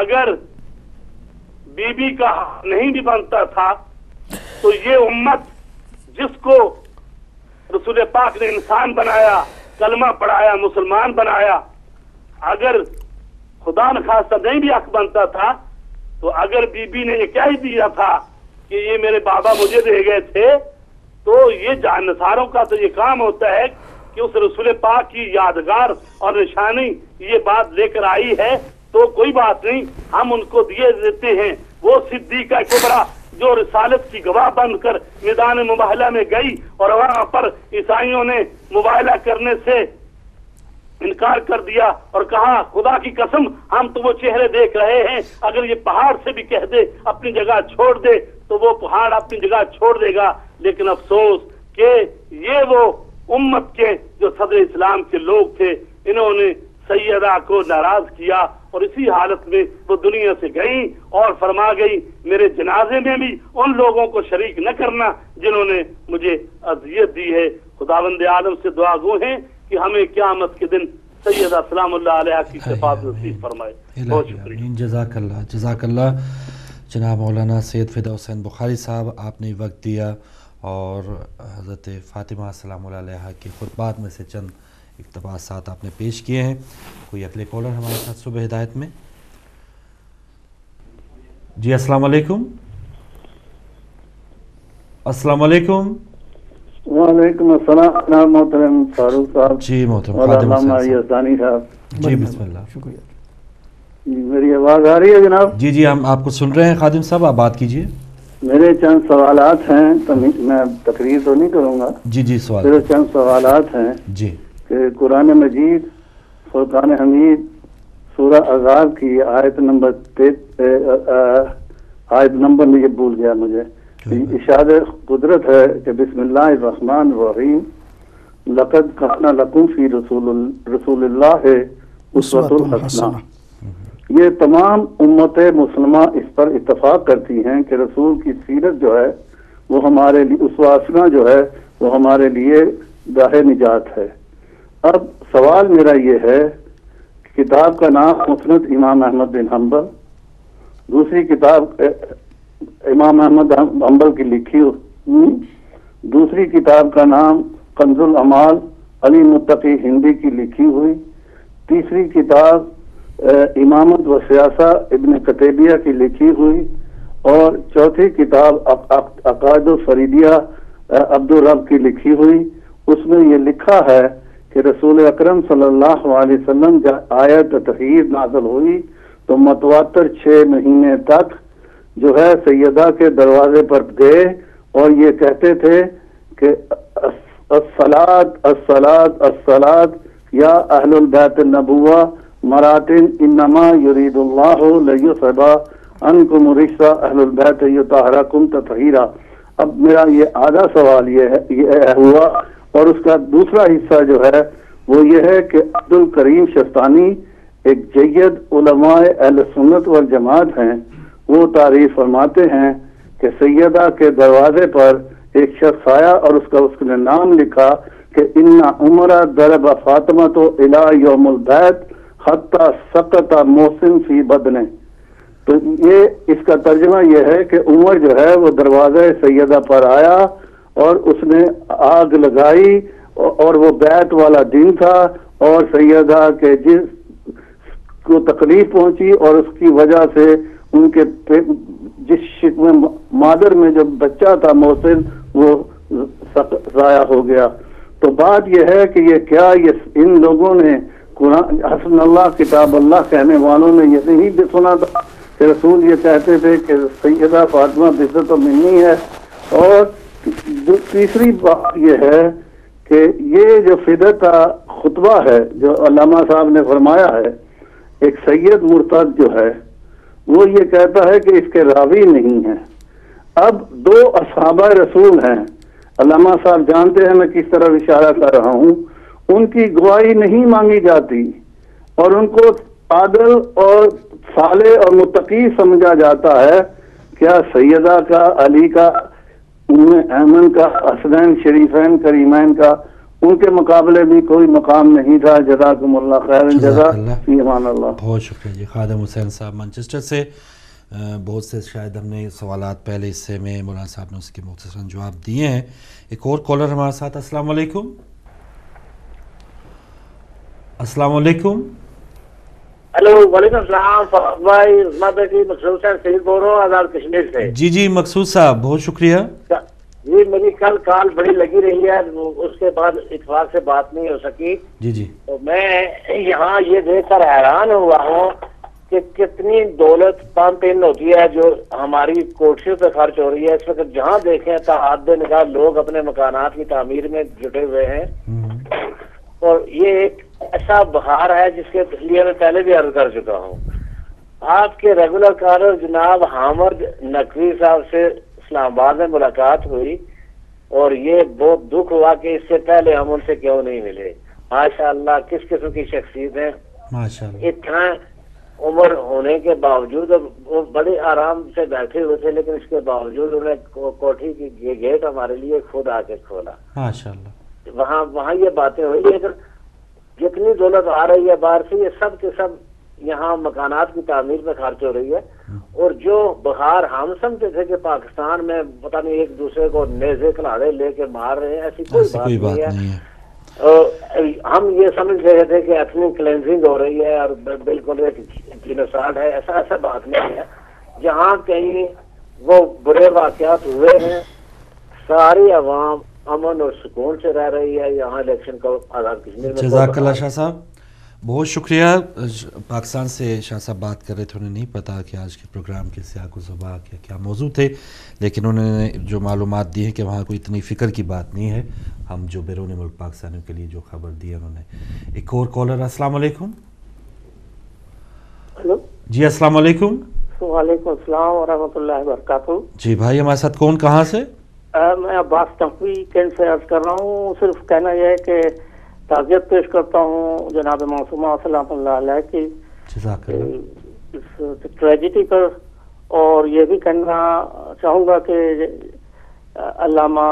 اگر بی بی کا حق نہیں بھی بنتا تھا تو یہ امت جس کو رسول پاک نے انسان بنایا، کلمہ پڑھایا، مسلمان بنایا، اگر خدا نخواستہ نہیں بھی حق بنتا تھا تو اگر بی بی نے یہ کہہ ہی دیا تھا کہ یہ میرے بابا مجھے دے گئے تھے، تو یہ جانساروں کا تو یہ کام ہوتا ہے کہ اس رسول پاک کی یادگار اور نشانی یہ بات لے کر آئی ہے تو کوئی بات نہیں، ہم ان کو دیے دیتے ہیں۔ وہ صدیقہ کبریٰ جو رسالت کی گواہ بن کر میدان مباہلہ میں گئی اور وہاں پر عیسائیوں نے مباہلہ کرنے سے انکار کر دیا اور کہا خدا کی قسم ہم تو وہ چہرے دیکھ رہے ہیں، اگر یہ پہاڑ سے بھی کہہ دے اپنی جگہ چھوڑ دے تو وہ پہاڑ اپنی جگہ چھوڑ دے گا۔ لیکن افسوس کہ یہ وہ امت کے جو صدر اسلام کے لوگ تھے، انہوں نے سیدہ کو ناراض کیا اور اسی حالت میں وہ دنیا سے گئیں اور فرما گئی میرے جنازے میں بھی ان لوگوں کو شریک نہ کرنا جنہوں نے مجھے اذیت دی ہے۔ خداوند عالم سے دعا گو ہیں کہ ہمیں قیامت کے دن سیدہ سلام اللہ علیہ کی شفاعت نصیب فرمائے۔ بہت شکریہ،
جزاک اللہ، جزاک اللہ جناب مولانا سید فدا حسین بخاری صاحب، آپ نے وقت دیا اور حضرت فاطمہ سلام اللہ علیہ کے خطبات میں سے چند اقتباسات آپ نے پیش کیے ہیں۔ کوئی اگلے کالر ہمارے ساتھ صبح ہدایت میں؟ جی السلام علیکم۔ السلام علیکم۔
وعلیکم السلام جناب محترم فاروق صاحب۔
جی محترم
خادم ثانی صاحب۔
جی بسم اللہ۔
شکریہ۔
میری آواز آ رہی ہے جناب؟
جی جی ہم آپ کو سن رہے ہیں خادم صاحب، آپ بات کیجیے۔
میرے چند سوالات ہیں، تو میں تقریر تو نہیں کروں گا۔
جی جی سوال۔
میرے چند سوالات ہیں
جی
کہ قرآن مجید فرقان حمید سورہ احزاب کی آیت نمبر میں یہ بھول گیا مجھے، ارشاد قدرت ہے کہ بسم اللہ الرحمن الرحیم لقد کان لکم فی رسول اللہ اسوۃ حسنہ۔ یہ تمام امت مسلمہ اس پر اتفاق کرتی ہیں کہ رسول کی سیرت جو ہے وہ ہمارے لیے اسوہ حسنہ جو ہے وہ ہمارے لیے راہ نجات ہے۔ اب سوال میرا یہ ہے کہ کتاب کا نام مسند امام احمد بن حنبل، دوسری کتاب امام احمد حنبل کی لکھی ہوئی، دوسری کتاب کا نام کنز الامال علی متقی ہندی کی لکھی ہوئی، تیسری کتاب امامت و سیاسہ ابن قتیبیہ کی لکھی ہوئی، اور چوتھی کتاب عقائد الفریدیہ عبدالرب کی لکھی ہوئی۔ اس میں یہ لکھا ہے کہ رسول اکرم صلی اللہ علیہ وسلم جب آیت تطہیر نازل ہوئی تو متواتر 6 مہینے تک جو ہے سیدہ کے دروازے پر گئے اور یہ کہتے تھے کہ الصلاۃ الصلاۃ الصلاۃ یا اہل البیت النبوہ مراتن انما یرید اللہ لیذہب عنکم الرجس اہل البیت یطہرکم تطہیرا۔ اب میرا یہ آدھا سوال یہ ہوا اور اس کا دوسرا حصہ جو ہے وہ یہ ہے کہ عبد الکریم شستانی ایک جید علماء اہل سنت والجماعت ہیں. وہ تعریف فرماتے ہیں کہ سیدہ کے دروازے پر ایک شخص آیا اور اس نے نام لکھا کہ ان عمر ضرب فاطمہ تو الی یوم البیت حتی سقط محسن فی بدنے. تو یہ اس کا ترجمہ یہ ہے کہ عمر جو ہے وہ دروازہ سیدہ پر آیا اور اس نے آگ لگائی اور وہ بیت والا دن تھا اور سیدہ کے جس کو تکلیف پہنچی اور اس کی وجہ سے ان کے جس شکم مادر میں جو بچہ تھا محسن وہ ضائع ہو گیا. تو بات یہ ہے کہ یہ کیا یہ ان لوگوں نے قرآن حسن اللہ کتاب اللہ کہنے والوں نے یہ نہیں بھی سنا تھا کہ رسول یہ کہتے تھے کہ سیدہ فاطمہ بذت و منی ہے. اور تیسری بات یہ ہے کہ یہ جو فدیہ کا خطبہ ہے جو علامہ صاحب نے فرمایا ہے، ایک سید مرتد جو ہے وہ یہ کہتا ہے کہ اس کے راوی نہیں ہیں. اب دو اصحابہ رسول ہیں، علامہ صاحب جانتے ہیں میں کس طرح اشارہ کر رہا ہوں، ان کی گواہی نہیں مانگی جاتی اور ان کو عادل اور صالح اور متقی سمجھا جاتا ہے. کیا سیدہ کا، علی کا، ام ایمن کا، حسنین شریفین کریمین کا ان کے مقابلے بھی کوئی مقام نہیں تھا. جزاکم اللہ خیر جزا، فی امان اللہ.
بہت شکریہ جی. خادم حسین صاحب مانچسٹر سے. بہت سے شاید ہم نے سوالات پہلے حصے میں مولانا صاحب نے اس کے مختصراً جواب دیے ہیں. ایک اور کالر ہمارے ساتھ. السلام علیکم. السلام علیکم.
ہلو وعلیکم السلام بھائی. میں بیٹی مقصود صاحب شہید بول رہا ہوں آزاد کشمیر سے.
جی جی مقصود صاحب بہت شکریہ.
جی میری کل کال بڑی لگی رہی ہے، اس کے بعد اتفاق سے بات نہیں ہو سکی.
جی جی.
تو میں یہاں یہ دیکھ کر حیران ہوا ہوں کہ کتنی دولت پمپ ان ہوتی ہے جو ہماری کوٹھیوں پہ خرچ ہو رہی ہے. اس وقت جہاں دیکھیں تعداد نگاہ لوگ اپنے مکانات کی تعمیر میں جٹے ہوئے ہیں. اور یہ ایک ایسا بہار ہے جس کے لیے میں پہلے بھی عرض کر چکا ہوں. آپ کے ریگولر کالر جناب حامد نقوی صاحب سے اسلام آباد میں ملاقات ہوئی اور یہ بہت دکھ ہوا کہ اس سے پہلے ہم ان سے کیوں نہیں ملے. ماشاءاللہ کس قسم کی شخصیت ہے.
ماشاءاللہ
اتنا عمر ہونے کے باوجود وہ بڑے آرام سے بیٹھے ہوئے تھے، لیکن اس کے باوجود انہیں کوٹھی کی گیٹ ہمارے لیے خود آ کے کھولا.
ماشاءاللہ
وہاں یہ باتیں ہوئی. لیکن جتنی دولت آ رہی ہے باہر سے یہ سب کے سب یہاں مکانات کی تعمیر میں خرچ ہو رہی ہے. اور جو بہار ہم سمجھتے تھے کہ پاکستان میں پتہ نہیں ایک دوسرے کو نیزے کلاڑے لے کے مار رہے ہیں، ایسی کوئی بات نہیں ہے. ہم یہ سمجھ رہے تھے کہ ایتھنک کلینزنگ ہو رہی ہے اور بالکل ایک جینوسائیڈ ہے. ایسا بات نہیں ہے. جہاں کہیں وہ برے واقعات ہوئے ہیں ساری عوام امن اور سکون سے رہ رہی ہے. یہاں الیکشن کا آزاد کشمیر میں.
جزاک اللہ شاہ صاحب بہت شکریہ. پاکستان سے شاہ صاحب بات کر رہے تھے، انہیں نہیں پتا کہ آج کے پروگرام کے سیاق و سباق یا کیا موضوع تھے، لیکن انہوں نے جو معلومات دی ہیں کہ وہاں کوئی اتنی فکر کی بات نہیں ہے. ہم جو بیرون ملک پاکستانیوں کے لیے جو خبر دی ہے انہوں نے. ایک اور کالر. السلام علیکم.
ہلو
جی السلام علیکم.
وعلیکم السلام ورحمۃ اللہ وبرکاتہ.
جی بھائی ہمارے ساتھ کون کہاں سے؟
میں عباس تنقوی کینٹ سے عرض کر رہا ہوں. صرف کہنا یہ ہے کہ تعزیت پیش کرتا ہوں جناب معصومہ سلام اللہ علیہ کی اس ٹریجڈی پر. اور یہ بھی کہنا چاہوں گا کہ علامہ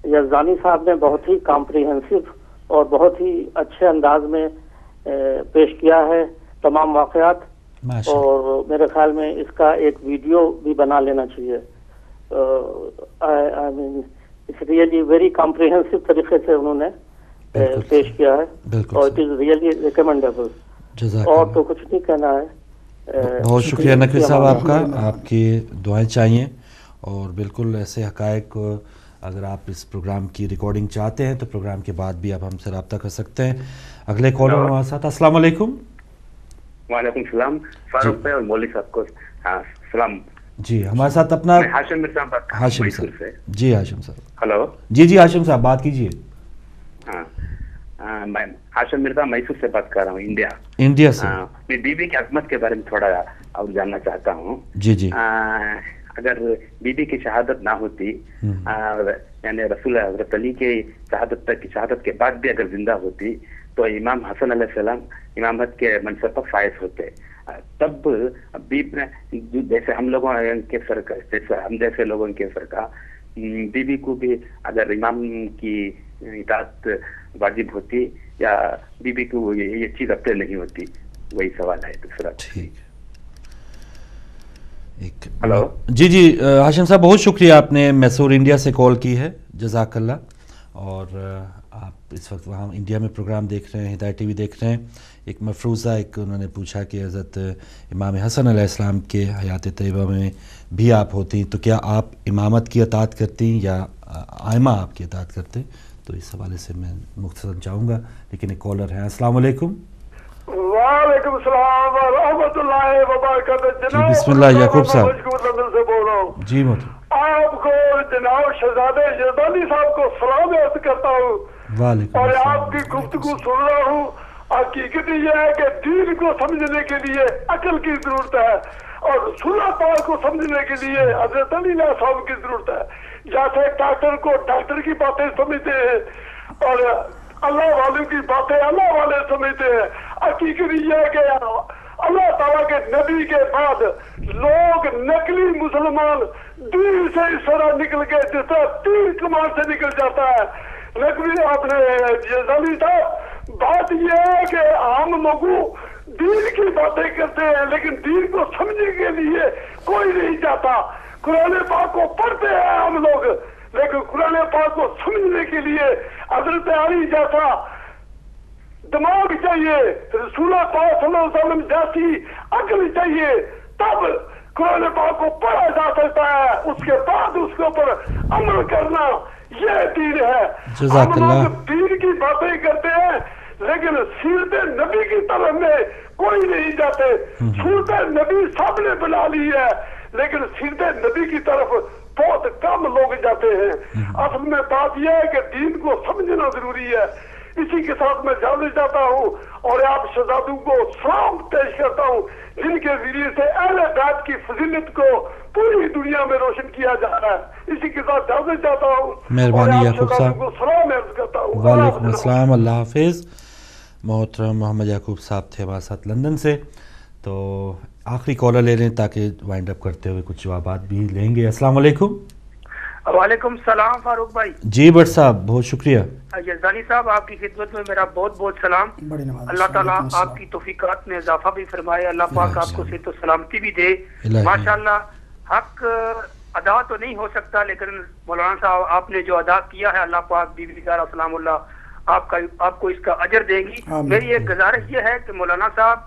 یزدانی صاحب نے بہت ہی کمپریہنسو اور بہت ہی اچھے انداز میں پیش کیا ہے تمام واقعات. اور میرے خیال میں اس کا ایک ویڈیو بھی بنا لینا چاہیے. I mean, it's really very comprehensive طریقے سے انہوں نے پیش کیا ہے اور it is really recommendable. اور تو کچھ نہیں کہنا ہے.
بہت شکریہ نقوی صاحب آپ کا. آپ کی دعائیں چاہیے اور بالکل ایسے حقائق اگر آپ اس پروگرام کی ریکارڈنگ چاہتے ہیں تو پروگرام کے بعد بھی آپ ہم سے رابطہ کر سکتے ہیں. اگلے کالر ہمارے ساتھ. السلام علیکم.
وعلیکم السلام. فاروق بھائی اور مولوی صاحب کو سلام.
جی ہمارے ساتھ اپنا
ہاشم مرزا بات.
ہاشم صاحب. جی ہاشم صاحب.
ہلو.
جی ہاشم صاحب بات کیجیے.
ہاں میں ہاشم مرزا میسور سے بات کر رہا ہوں
انڈیا سے.
میں بی بی کی عظمت کے بارے میں تھوڑا اور جاننا چاہتا ہوں.
جی جی.
اگر بی بی کی شہادت نہ ہوتی یعنی رسول حضرت علی کے شہادت کے بعد بھی اگر زندہ ہوتی تو امام حسن علیہ السلام امامت کے منصب پر فائز ہوتے. تب بھی جیسے ہم لوگوں کے فرقہ، جیسے ہم جیسے لوگوں کے فرقہ بی بی کو بھی اگر امام کی اطاعت واجب ہوتی یا بی بی کو یہ چیز اپنے نہیں ہوتی. وہی سوال ہے دوسرا.
ٹھیک ہے.
ہلو
جی ہاشم صاحب بہت شکریہ، آپ نے میسور انڈیا سے کال کی ہے، جزاک اللہ. اور آپ اس وقت وہاں انڈیا میں پروگرام دیکھ رہے ہیں، ہدایت ٹی وی دیکھ رہے ہیں. ایک مفروضہ انہوں نے پوچھا کہ حضرت امام حسن علیہ السلام کے حیات طیبہ میں بھی آپ ہوتی تو کیا آپ امامت کی اطاعت کرتی یا آئمہ آپ کی اطاعت کرتے؟ تو اس حوالے سے میں مختصراً چاہوں گا، لیکن ایک کالر ہیں. السلام علیکم.
وعلیکم السلام ورحمۃ اللہ وبرکاتہ.
جی بسم اللہ یعقوب صاحب.
سے بول رہا ہوں.
جی محترم.
آپ کو جناب شہزادے یزدانی صاحب کو سلام عرض کرتا ہوں.
وعلیکم
اور
السلام.
آپ کی گفتگو سن رہا ہوں. حقیقت یہ ہے کہ دین کو سمجھنے کے لیے عقل کی ضرورت ہے اور رسول پاک کو سمجھنے کے لیے حضرت علی علیہ السلام کی ضرورت ہے. جیسے ڈاکٹر کو ڈاکٹر کی باتیں سمجھتے ہیں اور اللہ والوں کی باتیں اللہ والے سمجھتے ہیں. حقیقت یہ ہے کہ اللہ تعالیٰ کے نبی کے بعد لوگ نقلی مسلمان دین سے اس طرح نکل کے جس طرح تیر کمان سے نکل جاتا ہے. نقلی آپ نے یزدانی صاحب بات یہ ہے کہ عام لوگوں دین کی باتیں کرتے ہیں لیکن دین کو سمجھنے کے لیے کوئی نہیں جاتا. قرآن پاک کو پڑھتے ہیں ہم لوگ لیکن قرآن پاک کو سمجھنے کے لیے حضرت علی جیسا دماغ چاہیے، رسول پاک صلی اللہ علیہ وسلم جیسی عقل چاہیے، تب قرآن پاک کو پڑھا جا سکتا ہے. اس کے بعد اس کے اوپر عمل کرنا یہ دین ہے.
جزاک اللہ.
ہم لوگ دین کی باتیں کرتے ہیں لیکن سیرت نبی کی طرف میں کوئی نہیں جاتے. سیرت نبی سب نے بنا لی ہے لیکن سیرت نبی کی طرف بہت کم لوگ جاتے ہیں. اصل میں بات یہ ہے کہ دین کو سمجھنا ضروری ہے. اسی کے ساتھ میں جانے جاتا ہوں اور آپ شہزادوں کو سلام پیش کرتا ہوں جن کے ذریعے سے اہل بیت کی فضیلت کو پوری دنیا میں روشن کیا جا رہا ہے. اسی کے ساتھ جانے جاتا ہوں.
مہربانی یعقوب صاحب.
کو سلام عرض کرتا ہوں.
وعلیکم السلام. اللہ حافظ. محترم محمد یعقوب صاحب تھے ہمارے ساتھ لندن سے. تو آخری کالر لے لیں تاکہ وائنڈ اپ کرتے ہوئے کچھ جوابات بھی لیں گے. السلام علیکم.
وعلیکم السلام فاروق بھائی.
جی بٹ صاحب بہت شکریہ.
یزدانی صاحب آپ کی خدمت میں میرا بہت بہت سلام. اللہ تعالیٰ آپ کی توفیقات میں اضافہ بھی فرمائے. اللہ پاک آپ کو صحت و سلامتی بھی دے. ماشاءاللہ حق ادا تو نہیں ہو سکتا لیکن مولانا صاحب آپ نے جو ادا کیا ہے اللہ پاک بی بی زہرا سلام اللہ آپ کو اس کا اجر دیں گی. میری ایک گزارش یہ ہے کہ مولانا صاحب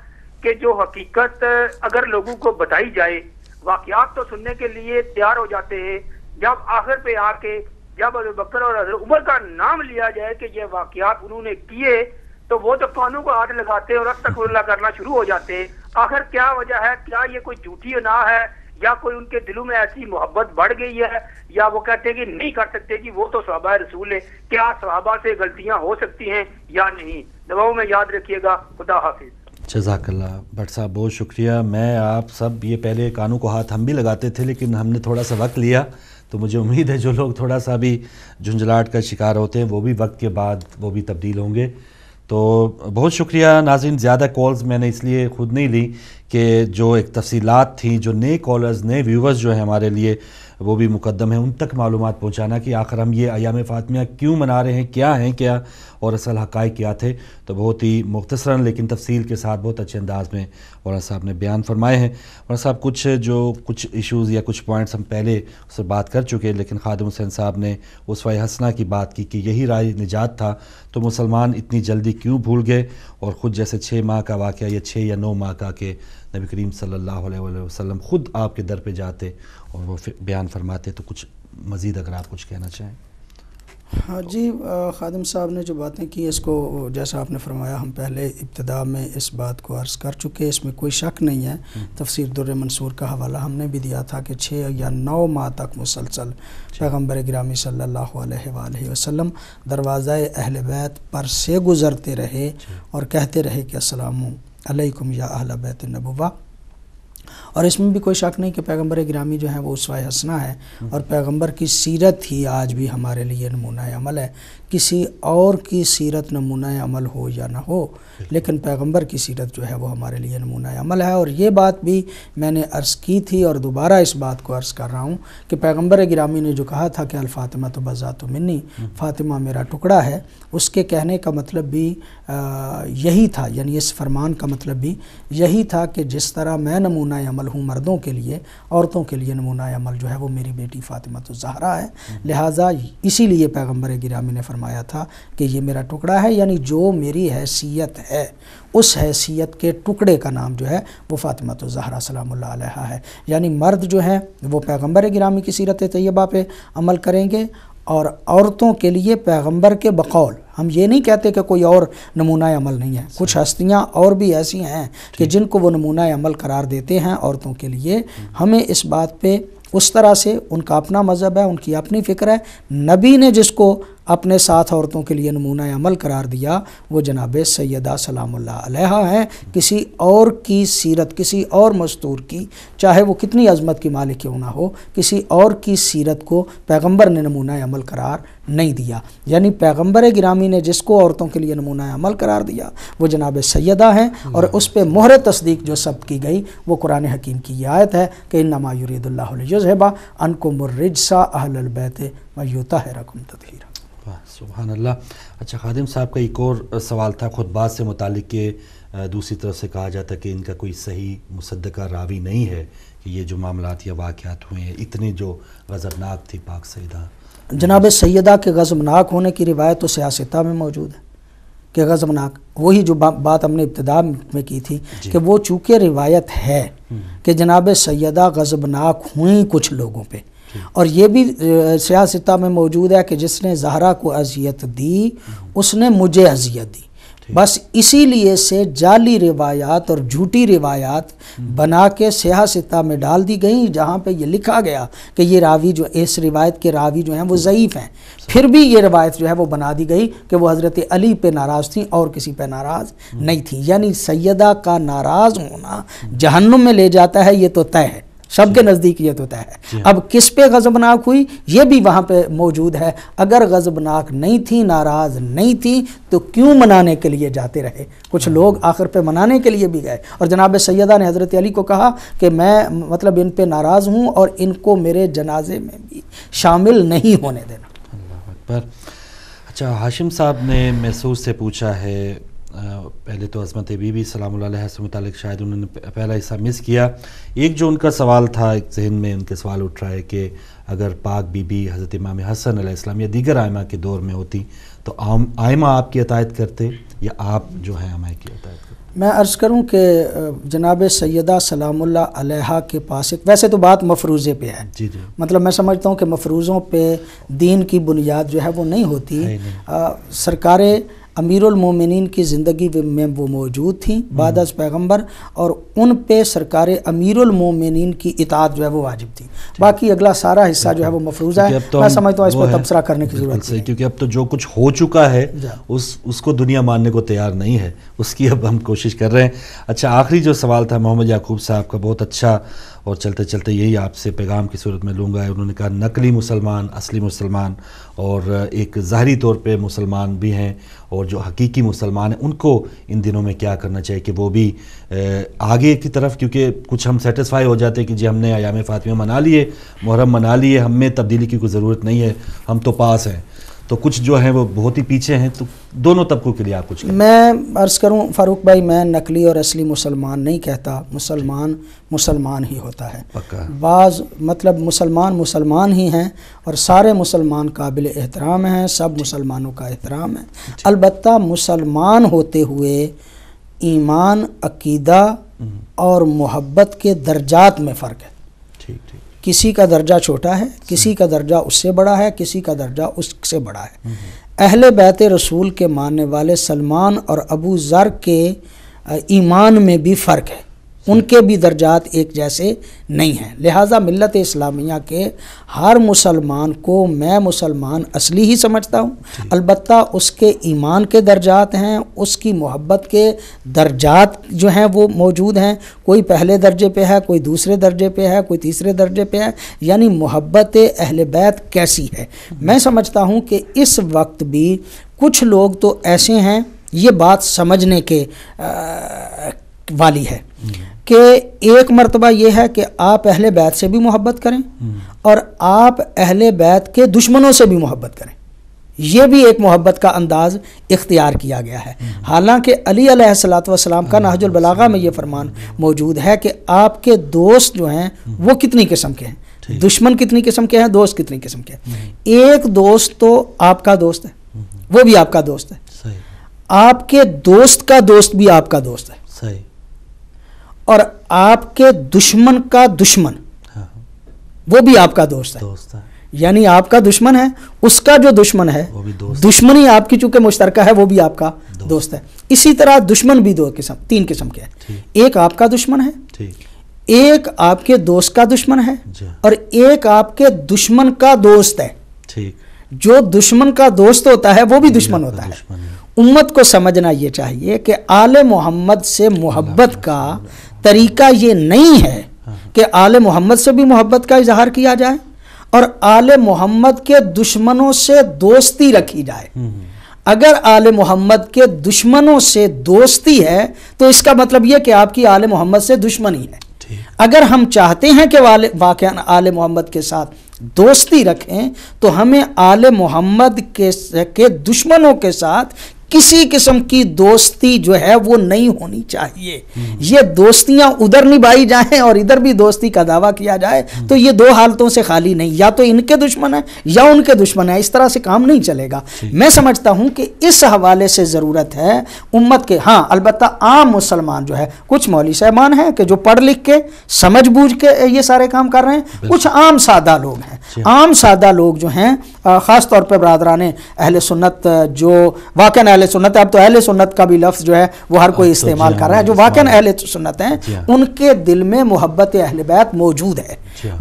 کہ جو حقیقت اگر لوگوں کو بتائی جائے، واقعات تو سننے کے لیے تیار ہو جاتے ہیں، جب آخر پہ آ کے جب ابو بکر اور حضرت عمر کا نام لیا جائے کہ یہ واقعات انہوں نے کیے تو وہ تو کانوں کو ہاتھ لگاتے اور استغفر اللہ کرنا شروع ہو جاتے ہیں. آخر کیا وجہ ہے؟ کیا یہ کوئی جھوٹی انا ہے یا کوئی ان کے دلوں میں ایسی محبت بڑھ گئی ہے یا وہ کہتے ہیں کہ نہیں کر سکتے کہ وہ تو صحابہ رسول ہے؟ کیا صحابہ سے غلطیاں ہو سکتی ہیں یا نہیں؟ دعاؤں میں یاد رکھیے گا. خدا حافظ.
جزاک اللہ. بٹ صاحب بہت شکریہ. میں آپ سب یہ پہلے کانوں کو ہاتھ ہم بھی لگاتے تھے لیکن ہم نے تھوڑا سا وقت لیا تو مجھے امید ہے جو لوگ تھوڑا سا بھی جھنجھلاہٹ کا شکار ہوتے ہیں وہ بھی وقت کے بعد وہ بھی تبدیل ہوں گے. تو بہت شکریہ ناظرین. زیادہ کالز میں نے اس لیے خود نہیں لی کہ جو ایک تفصیلات تھیں جو نئے کالرز نئے ویورز جو ہیں ہمارے لیے وہ بھی مقدم ہیں ان تک معلومات پہنچانا کہ آخر ہم یہ ایام فاطمیہ کیوں منا رہے ہیں کیا اور اصل حقائق کیا تھے. تو بہت ہی مختصراً لیکن تفصیل کے ساتھ بہت اچھے انداز میں مولانا صاحب نے بیان فرمائے ہیں. مولانا صاحب کچھ ایشوز یا کچھ پوائنٹس ہم پہلے اس سے بات کر چکے لیکن خادم حسین صاحب نے اسوہ حسنہ کی بات کی کہ یہی راہ نجات تھا تو مسلمان اتنی جلدی کیوں بھول گئے اور خود جیسے 6 ماہ کا واقعہ یا 6 یا 9 ماہ کا کہ نبی کریم صلی اللہ علیہ وسلم خود آپ کے در پہ جاتے اور وہ بیان فرماتے. تو کچھ مزید اگر آپ کچھ کہنا چاہیں.
ہاں جی خادم صاحب نے جو باتیں کی اس کو جیسا آپ نے فرمایا ہم پہلے ابتدا میں اس بات کو عرض کر چکے. اس میں کوئی شک نہیں ہے. تفسیر در منصور کا حوالہ ہم نے بھی دیا تھا کہ 6 یا 9 ماہ تک مسلسل پیغمبر گرامی صلی اللہ علیہ وآلہ وسلم دروازہ اہل بیت پر سے گزرتے رہے اور کہتے رہے کہ السلام علیکم یا اہل بیت النبوہ. اور اس میں بھی کوئی شک نہیں کہ پیغمبر گرامی جو ہیں وہ اسوہ حسنہ ہے، اور پیغمبر کی سیرت ہی آج بھی ہمارے لیے نمونہ عمل ہے۔ کسی اور کی سیرت نمونہ عمل ہو یا نہ ہو، لیکن پیغمبر کی سیرت جو ہے وہ ہمارے لیے نمونہ عمل ہے۔ اور یہ بات بھی میں نے عرض کی تھی اور دوبارہ اس بات کو عرض کر رہا ہوں کہ پیغمبر گرامی نے جو کہا تھا کہ الفاطمہ تو بذات منی، فاطمہ میرا ٹکڑا ہے، اس کے کہنے کا مطلب بھی یہی تھا، یعنی اس فرمان کا مطلب بھی یہی تھا کہ جس طرح میں نمونہ عمل ہوں مردوں کے لیے، عورتوں کے لیے نمونہ عمل جو ہے وہ میری بیٹی فاطمہ الزہرا ہے۔ لہٰذا اسی لیے پیغمبر گرامی نے فرمایا تھا کہ یہ میرا ٹکڑا ہے، یعنی جو میری حیثیت ہے اس حیثیت کے ٹکڑے کا نام جو ہے وہ فاطمہ الزہرا سلام اللہ علیہا ہے۔ یعنی مرد جو ہیں وہ پیغمبر گرامی کی سیرت طیبہ پہ عمل کریں گے، اور عورتوں کے لیے پیغمبر کے بقول، ہم یہ نہیں کہتے کہ کوئی اور نمونہ عمل نہیں ہے، کچھ ہستیاں اور بھی ایسی ہیں کہ جن کو وہ نمونہ عمل قرار دیتے ہیں عورتوں کے لیے۔ ہمیں اس بات پہ اس طرح سے، ان کا اپنا مذہب ہے، ان کی اپنی فکر ہے، نبی نے جس کو اپنے ساتھ عورتوں کے لیے نمونہ عمل قرار دیا وہ جناب سیدہ سلام اللہ علیہا ہیں۔ کسی اور کی سیرت، کسی اور مستور کی، چاہے وہ کتنی عظمت کی مالک کیوں نہ ہو، کسی اور کی سیرت کو پیغمبر نے نمونہ عمل قرار نہیں دیا۔ یعنی پیغمبر گرامی نے جس کو عورتوں کے لیے نمونہ عمل قرار دیا وہ جناب سیدہ ہیں، اور اس پہ مہر تصدیق جو ثبت کی گئی وہ قرآن حکیم کی یہ آیت ہے کہ انما یرید اللہ لیذھب عنکم الرجس اہل البیت ویطہرکم تطہیرا۔
سبحان اللہ۔ اچھا خادم صاحب کا ایک اور سوال تھا خطبات سے متعلق کہ دوسری طرف سے کہا جاتا ہے کہ ان کا کوئی صحیح مصدقہ راوی نہیں ہے کہ یہ جو معاملات یا واقعات ہوئے ہیں اتنے جو غضبناک تھی پاک سیدہ۔
جناب سیدہ کے غضبناک ہونے کی روایت تو سیاستہ میں موجود ہے کہ غضبناک، وہی جو بات ہم نے ابتدا میں کی تھی کہ وہ چونکہ روایت ہے کہ جناب سیدہ غضبناک ہوئیں کچھ لوگوں پہ، اور یہ بھی سیاستہ میں موجود ہے کہ جس نے زہرا کو اذیت دی اس نے مجھے اذیت دی۔ بس اسی لیے سے جعلی روایات اور جھوٹی روایات بنا کے سیاستہ میں ڈال دی گئیں، جہاں پہ یہ لکھا گیا کہ یہ راوی جو اس روایت کے راوی جو ہیں وہ ضعیف ہیں، پھر بھی یہ روایت جو ہے وہ بنا دی گئی کہ وہ حضرت علی پہ ناراض تھیں اور کسی پہ ناراض نہیں تھیں۔ یعنی سیدہ کا ناراض ہونا جہنم میں لے جاتا ہے، یہ تو طے ہے، سب کے نزدیک یہ تو طے ہے۔ اب کس پہ غضبناک ہوئی یہ بھی وہاں پہ موجود ہے۔ اگر غضبناک نہیں تھی، ناراض نہیں تھی، تو کیوں منانے کے لیے جاتے رہے؟ کچھ لوگ آخر پہ منانے کے لیے بھی گئے، اور جناب سیدہ نے حضرت علی کو کہا کہ میں مطلب ان پہ ناراض ہوں اور ان کو میرے جنازے میں بھی شامل نہیں ہونے دینا۔
اللہ اکبر۔ اچھا ہاشم صاحب نے محسوس سے پوچھا ہے، پہلے تو عظمت بی بی سلام اللہ علیہ سے متعلق شاید انہوں نے پہلا حصہ مس کیا، ایک جو ان کا سوال تھا، ایک ذہن میں ان کے سوال اٹھ رہا ہے کہ اگر پاک بی بی حضرت امام حسن علیہ السلام یا دیگر ائمہ کے دور میں ہوتی تو ائمہ آپ کی اطاعت کرتے یا آپ جو ہیں ائمہ کی اطاعت کرتے؟
میں عرض کروں کہ جناب سیدہ سلام اللہ علیہا کے پاس ایک، ویسے تو بات مفروضے پہ ہے،
جی جی،
مطلب میں سمجھتا ہوں کہ مفروضوں پہ دین کی بنیاد جو ہے وہ نہیں ہوتی۔ سرکار امیر المومنین کی زندگی میں وہ موجود تھیں بعد از پیغمبر، اور ان پہ سرکار امیر المومنین کی اطاعت جو ہے وہ واجب تھی۔ باقی اگلا سارا حصہ جو ہے وہ مفروضہ ہے، میں سمجھتا ہوں اس پر تبصرہ کرنے کی ضرورت ہے،
کیونکہ اب تو جو کچھ ہو چکا ہے اس کو دنیا ماننے کو تیار نہیں ہے، اس کی اب ہم کوشش کر رہے ہیں۔ اچھا آخری جو سوال تھا محمد یعقوب صاحب کا، بہت اچھا، اور چلتے چلتے یہی آپ سے پیغام کی صورت میں لوں گا۔ انہوں نے کہا نقلی مسلمان، اصلی مسلمان، اور ایک ظاہری طور پہ مسلمان بھی ہیں، اور جو حقیقی مسلمان ہیں ان کو ان دنوں میں کیا کرنا چاہیے کہ وہ بھی آگے کی طرف، کیونکہ کچھ ہم سیٹسفائی ہو جاتے ہیں کہ جی ہم نے ایام فاطمہ منا لیے، محرم منا لیے، ہم میں تبدیلی کی کوئی ضرورت نہیں ہے، ہم تو پاس ہیں، تو کچھ جو ہیں وہ بہت ہی پیچھے ہیں، تو دونوں طبقوں کے لیے آپ کچھ کہیں؟
میں عرض کروں فاروق بھائی، میں نقلی اور اصلی مسلمان نہیں کہتا، مسلمان مسلمان ہی ہوتا ہے۔ بعض مطلب مسلمان ہی ہیں، اور سارے مسلمان قابل احترام ہیں، سب مسلمانوں کا احترام ہے۔ البتہ مسلمان ہوتے ہوئے ایمان، عقیدہ اور محبت کے درجات میں فرق ہے۔ کسی کا درجہ چھوٹا ہے، کسی کا درجہ اس سے بڑا ہے، کسی کا درجہ اس سے بڑا ہے۔ اہل بیت رسول کے ماننے والے سلمان اور ابو ذر کے ایمان میں بھی فرق ہے۔ ان کے بھی درجات ایک جیسے نہیں ہیں. لہٰذا ملت اسلامیہ کے ہر مسلمان کو میں مسلمان اصلی ہی سمجھتا ہوں. البتہ اس کے ایمان کے درجات ہیں, اس کی محبت کے درجات جو ہیں وہ موجود ہیں. کوئی پہلے درجے پہ ہے, کوئی دوسرے درجے پہ ہے, کوئی تیسرے درجے پہ ہے. یعنی محبت اہل بیت کیسی ہے. میں سمجھتا ہوں کہ اس وقت بھی کچھ لوگ تو ایسے ہیں, یہ بات سمجھنے کے والی ہے کہ ایک مرتبہ یہ ہے کہ آپ اہل بیت سے بھی محبت کریں اور آپ اہل بیت کے دشمنوں سے بھی محبت کریں. یہ بھی ایک محبت کا انداز اختیار کیا گیا ہے. حالانکہ علی علیہ الصلوۃ والسلام کا نہج البلاغہ میں یہ فرمان موجود ہے کہ آپ کے دوست جو ہیں وہ کتنی قسم کے ہیں, دشمن کتنی قسم کے ہیں, دوست کتنی قسم کے ہیں. ایک دوست تو آپ کا دوست ہے, وہ بھی آپ کا دوست ہے, آپ کے دوست کا دوست بھی آپ کا دوست ہے, اور آپ کے دشمن کا دشمن وہ بھی آپ کا دوست ہے. یعنی آپ کا دشمن ہے, اس کا جو دشمن ہے, دشمنی آپ کی چونکہ مشترکہ ہے, وہ بھی آپ کا دوست ہے. اسی طرح دشمن بھی تین قسم کے ہیں. ایک آپ کا دشمن ہے, ایک آپ کے دوست کا دشمن ہے, اور ایک آپ کے دشمن کا دوست ہے. جو دشمن کا دوست ہوتا ہے وہ بھی دشمن ہوتا ہے. امت کو سمجھنا یہ چاہیے کہ آل محمد سے محبت کا طریقہ یہ نہیں ہے کہ آل محمد سے بھی محبت کا اظہار کیا جائے اور آل محمد کے دشمنوں سے دوستی رکھی جائے. اگر آل محمد کے دشمنوں سے دوستی ہے تو اس کا مطلب یہ کہ آپ کی آل محمد سے دشمنی ہے. اگر ہم چاہتے ہیں کہ واقعاً آل محمد کے ساتھ دوستی رکھیں تو ہمیں آل محمد کے دشمنوں کے ساتھ کسی قسم کی دوستی جو ہے وہ نہیں ہونی چاہیے. یہ دوستیاں ادھر نبھائی جائیں اور ادھر بھی دوستی کا دعویٰ کیا جائے تو یہ دو حالتوں سے خالی نہیں, یا تو ان کے دشمن ہیں یا ان کے دشمن ہیں. اس طرح سے کام نہیں چلے گا. میں سمجھتا ہوں کہ اس حوالے سے ضرورت ہے امت کے. ہاں البتہ عام مسلمان جو ہے, کچھ مولوی صاحبان ہیں کہ جو پڑھ لکھ کے سمجھ بوجھ کے یہ سارے کام کر رہے ہیں, کچھ عام سادہ لوگ ہیں. عام سادہ لوگ جو ہیں, خاص طور پہ برادران اہل سنت جو واقعاً اہل سنت ہے, اب تو اہل سنت کا بھی لفظ جو ہے وہ ہر کوئی استعمال کر رہا ہے, جو واقعاً اہل سنت ہیں ان کے دل میں محبت اہل بیت موجود ہے.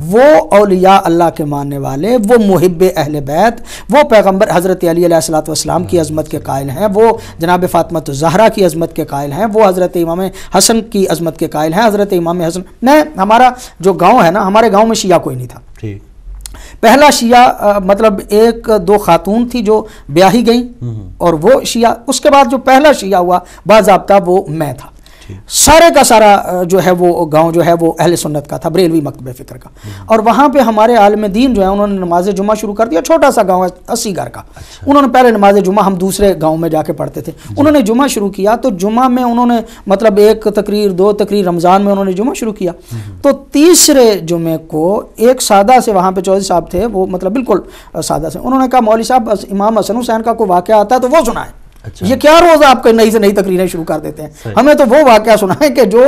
وہ اولیاء اللہ کے ماننے والے, وہ محب اہل بیت, وہ پیغمبر حضرت علی علیہ الصلوۃ والسلام کی عظمت کے قائل ہیں, وہ جناب فاطمہ الزہرا کی عظمت کے قائل ہیں, وہ حضرت امام حسن کی عظمت کے قائل ہیں. حضرت امام حسن ہمارا جو گاؤں ہے نا, ہمارے گاؤں میں شیعہ کوئی نہیں تھا. پہلا شیعہ مطلب ایک دو خاتون تھی جو بیاہی گئیں اور وہ شیعہ, اس کے بعد جو پہلا شیعہ ہوا باضابطہ وہ میں تھا. سارے کا سارا جو ہے وہ گاؤں جو ہے وہ اہل سنت کا تھا, بریلوی مکتب فکر کا. اور وہاں پہ ہمارے عالم دین جو ہے انہوں نے نماز جمعہ شروع کر دیا. چھوٹا سا گاؤں ہے 80 گھر کا. انہوں نے پہلے نماز جمعہ, ہم دوسرے گاؤں میں جا کے پڑھتے تھے, انہوں نے جمعہ شروع کیا. تو جمعہ میں انہوں نے مطلب ایک تقریر, دو تقریر, رمضان میں انہوں نے جمعہ شروع کیا. تو تیسرے جمعے کو ایک سادہ سے وہاں پہ چودھری صاحب تھے, وہ مطلب بالکل سادہ سے, انہوں نے کہا مولوی صاحب امام حسن حسین کا کوئی واقعہ آتا ہے تو وہ سنائیں. یہ کیا روز آپ کو نئی سے نئی تقریریں شروع کر دیتے ہیں, ہمیں تو وہ واقعہ سنا ہے کہ جو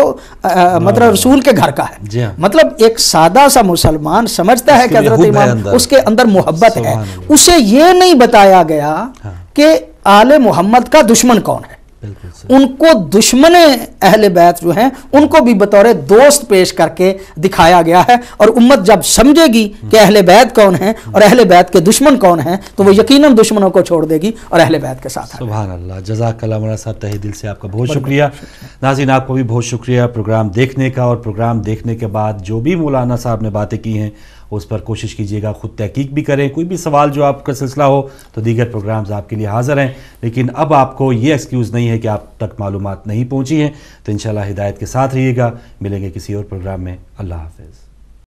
مطلب رسول کے گھر کا ہے. مطلب ایک سادہ سا مسلمان سمجھتا ہے کہ حضرت امام, اس کے اندر محبت ہے. اسے یہ نہیں بتایا گیا کہ آل محمد کا دشمن کون ہے. ان کو دشمن اہل بیت جو ہیں ان کو بھی بطور دوست پیش کر کے دکھایا گیا ہے. اور امت جب سمجھے گی کہ اہل بیت کون ہیں اور اہل بیت کے دشمن کون ہیں تو وہ یقیناً دشمنوں کو چھوڑ دے گی اور اہل بیت کے ساتھ.
سبحان اللہ, جزاک اللہ مولانا صاحب, تہہ دل سے آپ کا بہت شکریہ. ناظرین آپ کو بھی بہت شکریہ پروگرام دیکھنے کا, اور پروگرام دیکھنے کے بعد جو بھی مولانا صاحب نے باتیں کی ہیں اس پر کوشش کیجئے گا خود تحقیق بھی کریں. کوئی بھی سوال جو آپ کا سلسلہ ہو تو دیگر پروگرامز آپ کے لیے حاضر ہیں, لیکن اب آپ کو یہ ایکسکیوز نہیں ہے کہ آپ تک معلومات نہیں پہنچی ہیں. تو انشاءاللہ ہدایت کے ساتھ رہیے گا. ملیں گے کسی اور پروگرام میں. اللہ حافظ.